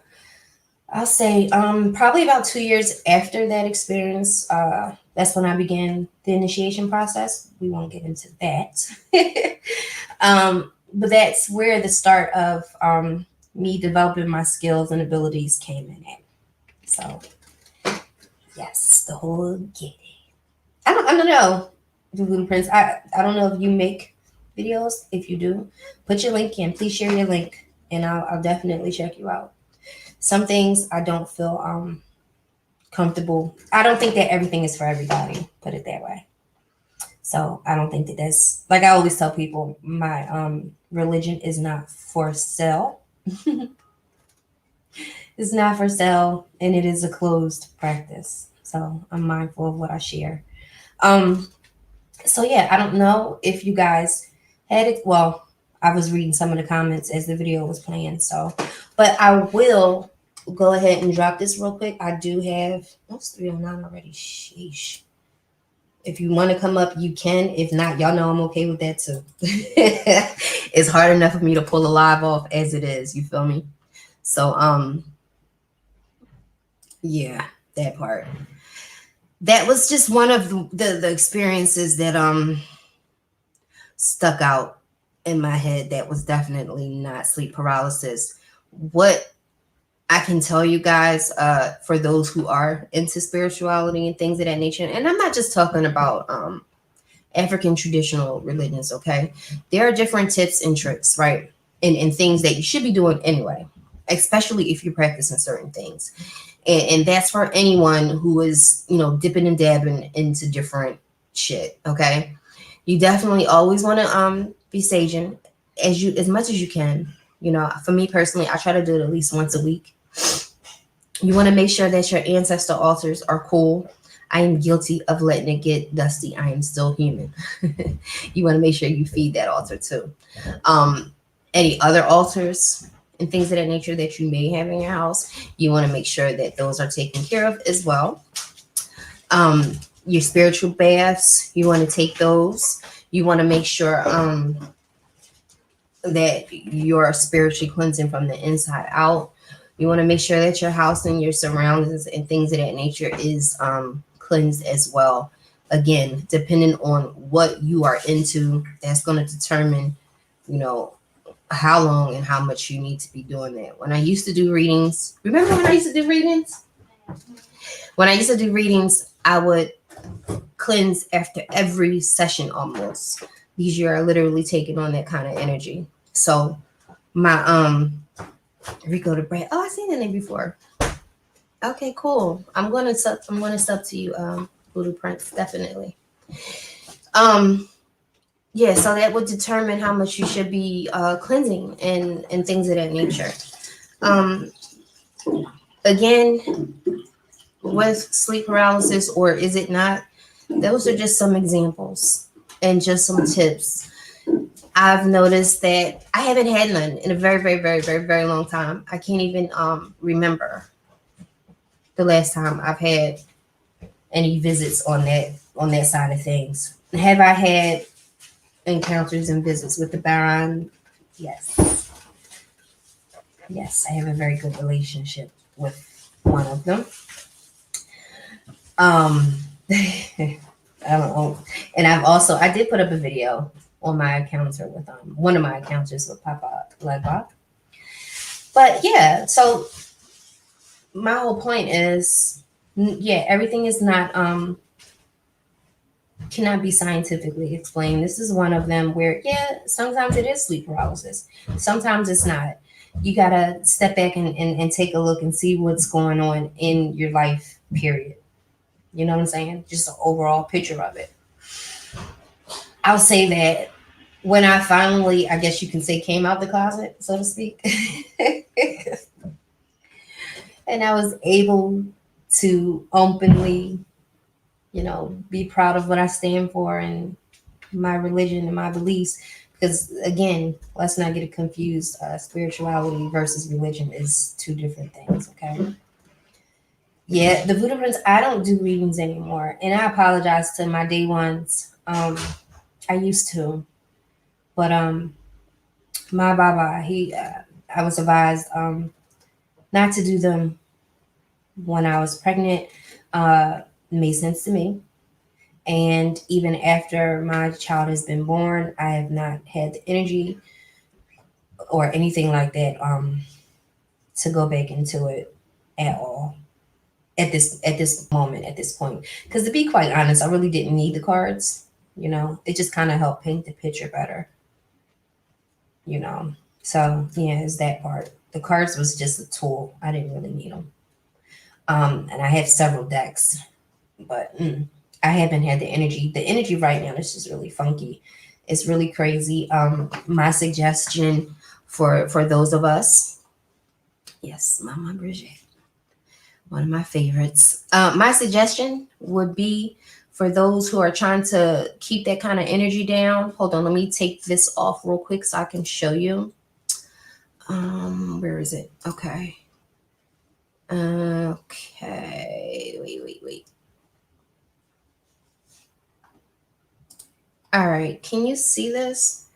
I'll say probably about 2 years after that experience, that's when I began the initiation process. We won't get into that. But that's where the start of me developing my skills and abilities came in at. So, yes, the whole giddy. I don't know. The Voodoo Prince. I don't know if you make videos. If you do, put your link in. Please share your link, and I'll definitely check you out. Some things I don't feel comfortable. I don't think that everything is for everybody. Put it that way. So I don't think that that's like I always tell people. My religion is not for sale. It's not for sale, and it is a closed practice. So I'm mindful of what I share. Um, so yeah, I don't know if you guys had it. Well, I was reading some of the comments as the video was playing. So, but I will go ahead and drop this real quick. I do have what's 309 already. Sheesh. If you want to come up, you can. If not, y'all know I'm okay with that too. It's hard enough for me to pull a live off as it is. You feel me? So, yeah, that part. That was just one of the experiences that stuck out in my head. That was definitely not sleep paralysis. What I can tell you guys, for those who are into spirituality and things of that nature, and I'm not just talking about African traditional religions, okay? There are different tips and tricks, right? And things that you should be doing anyway, especially if you're practicing certain things. And that's for anyone who is, dipping and dabbing into different shit, okay? You definitely always want to be saging as much as you can. For me personally, I try to do it at least once a week. You want to make sure that your ancestor altars are cool. I am guilty of letting it get dusty. I am still human. You want to make sure you feed that altar too. Any other altars and things of that nature that you may have in your house, you want to make sure that those are taken care of as well. Your spiritual baths, you want to take those. You want to make sure that you're spiritually cleansing from the inside out. You want to make sure that your house and your surroundings and things of that nature is cleansed as well. Again, depending on what you are into, that's going to determine, how long and how much you need to be doing that. When I used to do readings, remember when I used to do readings? When I used to do readings, I would cleanse after every session almost, because you are literally taking on that kind of energy. So my Rico the Brand. Oh, I've seen that name before. Okay, cool. I'm gonna sub to you, Voodoo Prince, definitely. Yeah, so that would determine how much you should be cleansing and things of that nature. Again, with sleep paralysis, or is it not? Those are just some examples and just some tips. I've noticed that I haven't had none in a very, very, very, very, very long time. I can't even remember the last time I've had any visits on that side of things. Have I had encounters and visits with the Baron? Yes. Yes, I have a very good relationship with one of them. I don't know. And I did put up a video on my encounter with one of my encounters with Papa Bloodbach. But yeah, so my whole point is, everything is not cannot be scientifically explained. This is one of them where sometimes it is sleep paralysis, sometimes it's not. You gotta step back and take a look and see what's going on in your life, period. You know what I'm saying? Just an overall picture of it. I'll say that when I finally, I guess you can say, came out the closet, so to speak, and I was able to openly, be proud of what I stand for and my religion and my beliefs. Because again, let's not get it confused. Spirituality versus religion is two different things, okay? Yeah, the Voodoo Prince, I don't do readings anymore. And I apologize to my day ones. I used to. But my Baba, I was advised not to do them when I was pregnant. Made sense to me. And even after my child has been born, I have not had the energy or anything like that to go back into it at all. at this moment, at this point. Because to be quite honest, I really didn't need the cards. You know, it just kind of helped paint the picture better. You know, so yeah, it's that part. The cards was just a tool. I didn't really need them. And I have several decks, but I haven't had the energy. The energy right now is just really funky. It's really crazy. My suggestion for those of us, yes, Mama Bridget, one of my favorites. My suggestion would be for those who are trying to keep that kind of energy down. Hold on, let me take this off real quick so I can show you. Where is it? Okay. Okay. Wait. All right. Can you see this?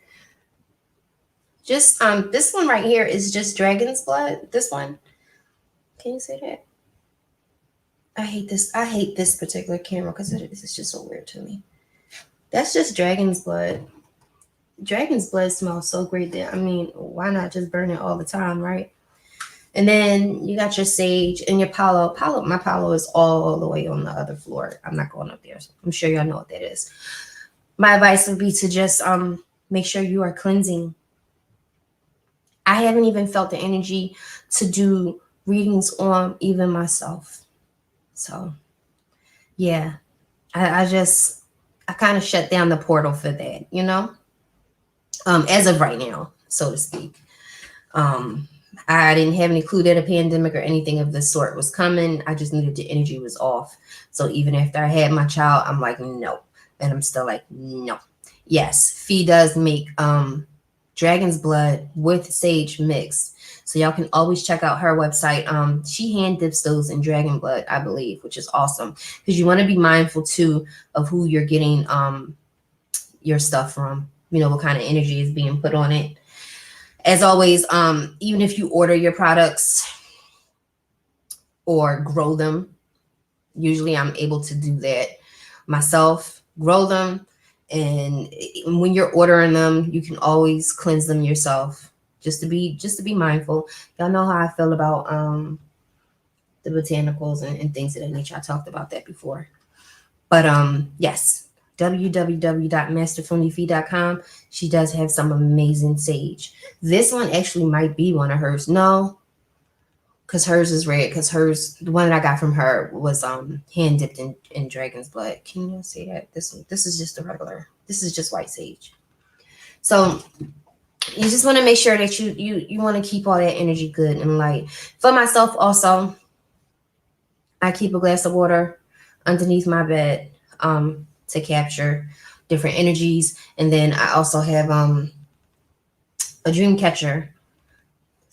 Just this one right here is just dragon's blood. This one. Can you see that? I hate this. I hate this particular camera because this is just so weird to me. That's just dragon's blood. Dragon's blood smells so great that, I mean, why not just burn it all the time, right? And then you got your sage and your palo. My palo is all the way on the other floor. I'm not going up there. I'm sure y'all know what that is. My advice would be to just make sure you are cleansing. I haven't even felt the energy to do readings on even myself. So yeah, I kind of shut down the portal for that, you know, as of right now, so to speak. I didn't have any clue that a pandemic or anything of the sort was coming. I just knew that the energy was off. So even after I had my child, I'm like, no. And I'm still like, no. Yes, Fee does make dragon's blood with sage mixed. So y'all can always check out her website. She hand dips those in dragon blood, I believe, which is awesome. Because you want to be mindful too of who you're getting your stuff from. You know, what kind of energy is being put on it. As always, even if you order your products or grow them, usually I'm able to do that myself, grow them. And when you're ordering them, you can always cleanse them yourself. Just to be mindful. Y'all know how I feel about the botanicals and things of that nature. I talked about that before. But yes, www.masterfundifee.com. She does have some amazing sage. This one actually might be one of hers. No, because hers is red. Because hers, the one that I got from her was hand dipped in dragon's blood. Can you see that? This is just a regular. This is just white sage. So you just want to make sure that you want to keep all that energy good and light. For myself also, I keep a glass of water underneath my bed to capture different energies. And then I also have a dream catcher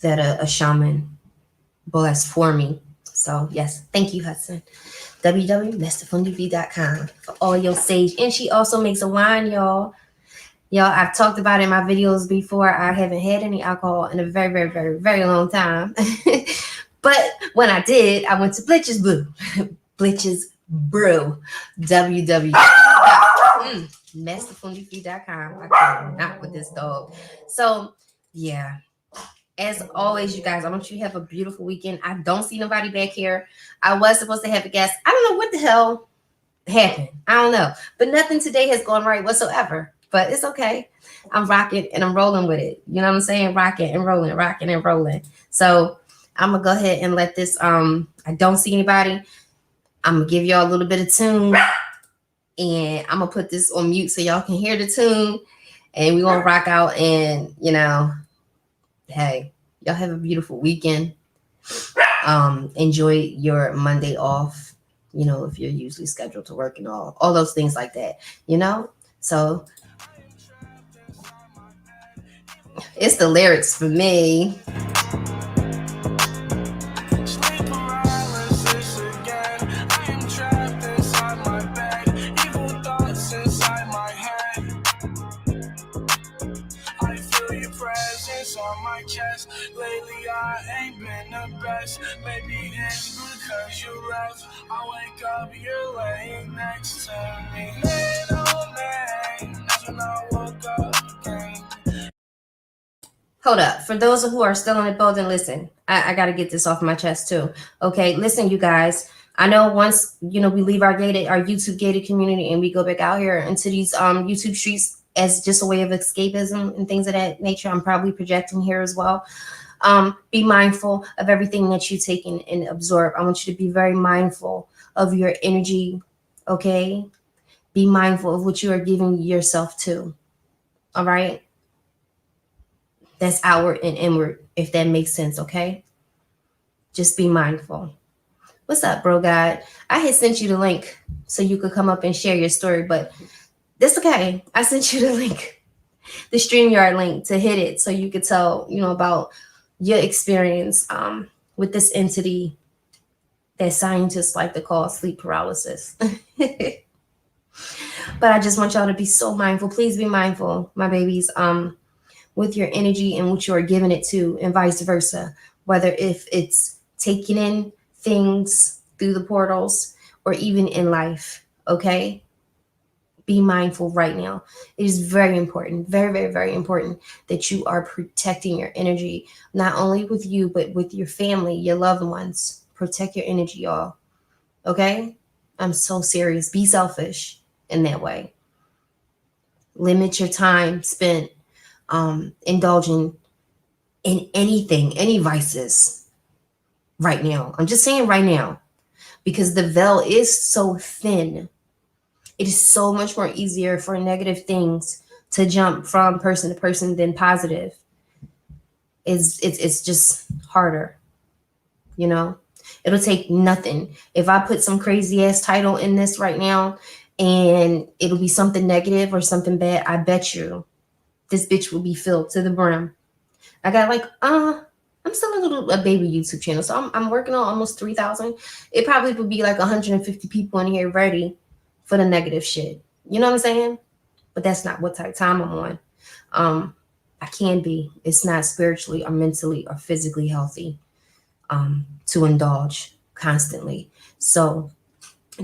that a shaman blessed for me. So yes, thank you, Hudson. www.masterfundifee.com for all your sage. And she also makes a wine, y'all. I've talked about it in my videos before. I haven't had any alcohol in a very, very, very, very long time. But when I did, I went to Blitch's Brew. Blitch's Brew. www.masterfundifee.com. I cannot with this dog. So, yeah. As always, you guys, I want you to have a beautiful weekend. I don't see nobody back here. I was supposed to have a guest. I don't know what the hell happened. I don't know. But nothing today has gone right whatsoever. But it's okay. I'm rocking and I'm rolling with it. You know what I'm saying? Rocking and rolling. So I'm going to go ahead and let this, I don't see anybody. I'm going to give y'all a little bit of tune. And I'm going to put this on mute so y'all can hear the tune. And we're going to rock out and, you know, hey, y'all have a beautiful weekend. Enjoy your Monday off, you know, if you're usually scheduled to work and all those things like that, you know? So it's the lyrics for me. On my chest. Lately I ain't been the best. Maybe it's because you left. I wake up, you're laying next to me. Little man, that's when I woke up again. Hold up. For those who are still in the building, listen. I got to get this off my chest too. Okay, listen, you guys. I know once, you know, we leave our YouTube gated community and we go back out here into these YouTube streets as just a way of escapism and things of that nature. I'm probably projecting here as well. Be mindful of everything that you take in and absorb. I want you to be very mindful of your energy, okay? Be mindful of what you are giving yourself to, all right? That's outward and inward, if that makes sense, okay? Just be mindful. What's up, bro God? I had sent you the link so you could come up and share your story, but that's okay. I sent you the link, the StreamYard link, to hit it so you could tell, you know, about your experience with this entity that scientists like to call sleep paralysis. But I just want y'all to be so mindful. Please be mindful, my babies, with your energy and what you are giving it to, and vice versa. Whether if it's taking in things through the portals or even in life, okay? Be mindful right now. It is very important, very, very, very important that you are protecting your energy, not only with you, but with your family, your loved ones. Protect your energy, y'all. Okay? I'm so serious. Be selfish in that way. Limit your time spent indulging in anything, any vices right now. I'm just saying right now, because the veil is so thin. It is so much more easier for negative things to jump from person to person than positive. It's just harder, you know? It'll take nothing. If I put some crazy ass title in this right now and it'll be something negative or something bad, I bet you this bitch will be filled to the brim. I got like, I'm still a baby YouTube channel, so I'm working on almost 3,000. It probably would be like 150 people in here ready for the negative shit. You know what I'm saying? But that's not what type of time I'm on. I can be. It's not spiritually or mentally or physically healthy to indulge constantly. So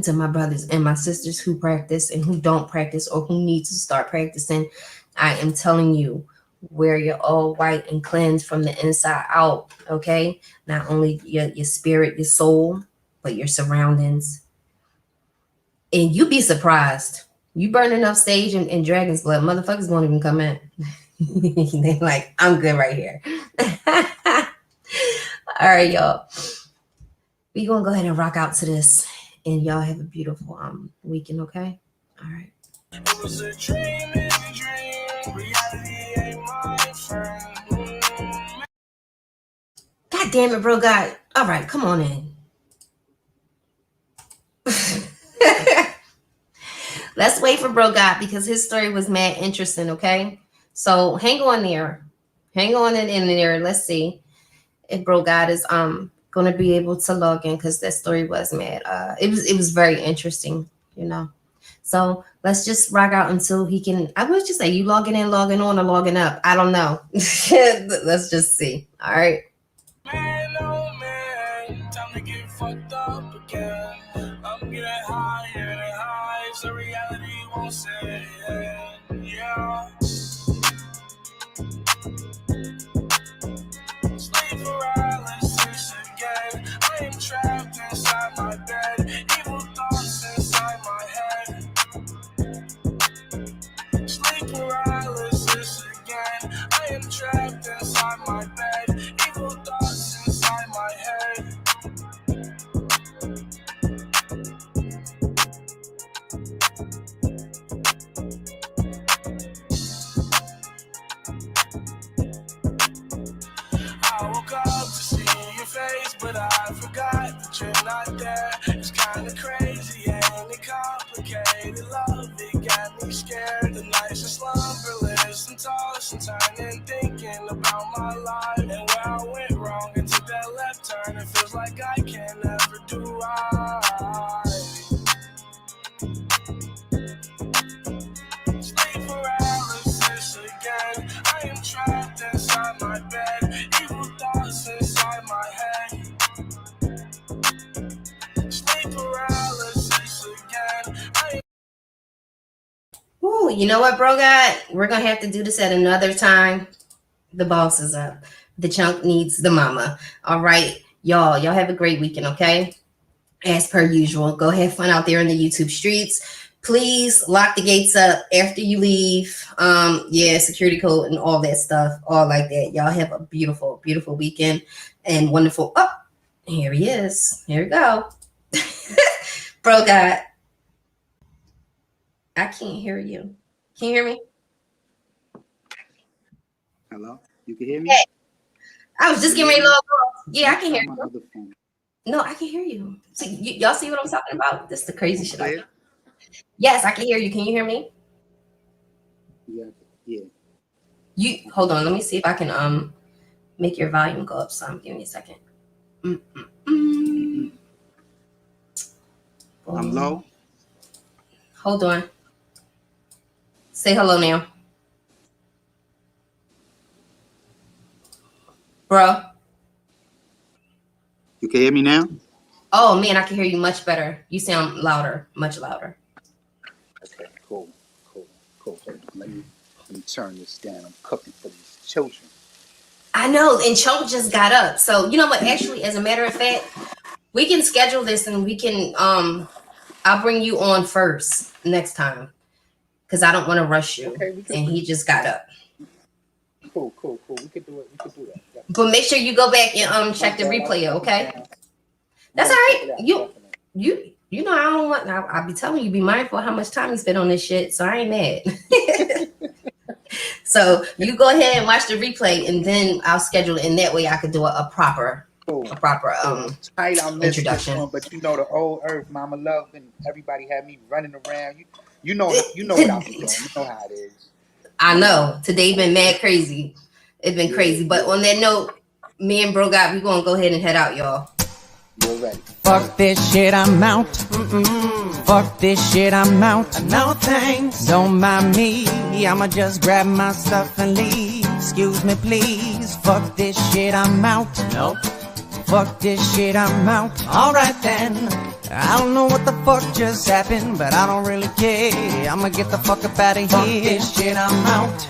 to my brothers and my sisters who practice and who don't practice or who need to start practicing, I am telling you, wear your all white and cleanse from the inside out, okay? Not only your spirit, your soul, but your surroundings. And you be surprised. You burn enough sage and dragon's blood, motherfuckers won't even come in. They're like, I'm good right here. All right, y'all. We're going to go ahead and rock out to this. And y'all have a beautiful weekend, okay? All right. It was a dream in a dream. Reality ain't my friend. God damn it, bro God. All right, come on in. Let's wait for bro God because his story was mad interesting, okay? So hang on there. Hang on in there. Let's see if bro God is going to be able to log in because that story was mad. It was very interesting, you know. So let's just rock out until he can. I would just say you logging in, logging on, or logging up. I don't know. Let's just see. All right. Man, oh man, time to get fucked up again. I'm getting higher and higher, so reality won't say yeah. Sleep paralysis again. I am trapped inside my bed. Evil thoughts inside my head. Sleep paralysis again. I am trapped inside my bed. Evil thoughts inside my head. I woke up to see your face, but I forgot that you're not there. It's kinda crazy, ain't it complicated? Love, it got me scared. The nights are slumberless and toss and turn and thinking about my life and where I went wrong and took that left turn. It feels like I can never do right. Sleep paralysis again. I am trapped inside my bed. Evil thoughts inside my head. Sleep paralysis again. Ooh, you know what, bro God? We're going to have to do this at another time. The boss is up. The chunk needs the mama. All right, y'all have a great weekend, okay? as per usual, go have fun out there in the YouTube streets. Please lock the gates up after you leave. Yeah, security code and all that stuff, all like that. Y'all have a beautiful, beautiful weekend and wonderful. Oh, here he is. Here we go. Bro God. I can't hear you. Can you hear me? Hello? You can hear me? Hey, I was just getting ready to log off. Yeah, I can hear My you. other phone. No, I can hear you. See, y'all see what I'm talking about? This is the crazy shit. Clear? Yes, I can hear you. Can you hear me? Yeah. Yeah. You hold on. Let me see if I can make your volume go up some. Give me a second. I'm low. Hold on. Say hello now. Bro. You can hear me now? Oh man, I can hear you much better. You sound louder, much louder. Okay, cool. Hold on. Let me turn this down. I'm cooking for these children. I know, and Chunk just got up. So you know what? Actually, as a matter of fact, we can schedule this and we can I'll bring you on first next time. Because I don't want to rush you. Okay, and he just got up. Cool. We could do it. We could do that. Yeah. But make sure you go back and check the replay, okay? That's all right. You know I don't want. I'll be telling you, be mindful how much time you spend on this shit. So I ain't mad. So you go ahead and watch the replay, and then I'll schedule it. And that way I could do a proper Tight, I missed introduction. This one, but you know the old Earth, Mama Love, and everybody had me running around. You know what I'll be doing. You know how it is. I know. Today been mad crazy. It's been crazy. But on that note, me and Bro God, we gonna go ahead and head out, y'all. You're ready. Fuck this shit, I'm out. Fuck this shit, I'm out. No thanks. Don't mind me. I'ma just grab my stuff and leave. Excuse me, please. Fuck this shit, I'm out. Nope. Fuck this shit, I'm out. Alright then. I don't know what the fuck just happened, but I don't really care. I'ma get the fuck up out of here. Fuck this shit, I'm out.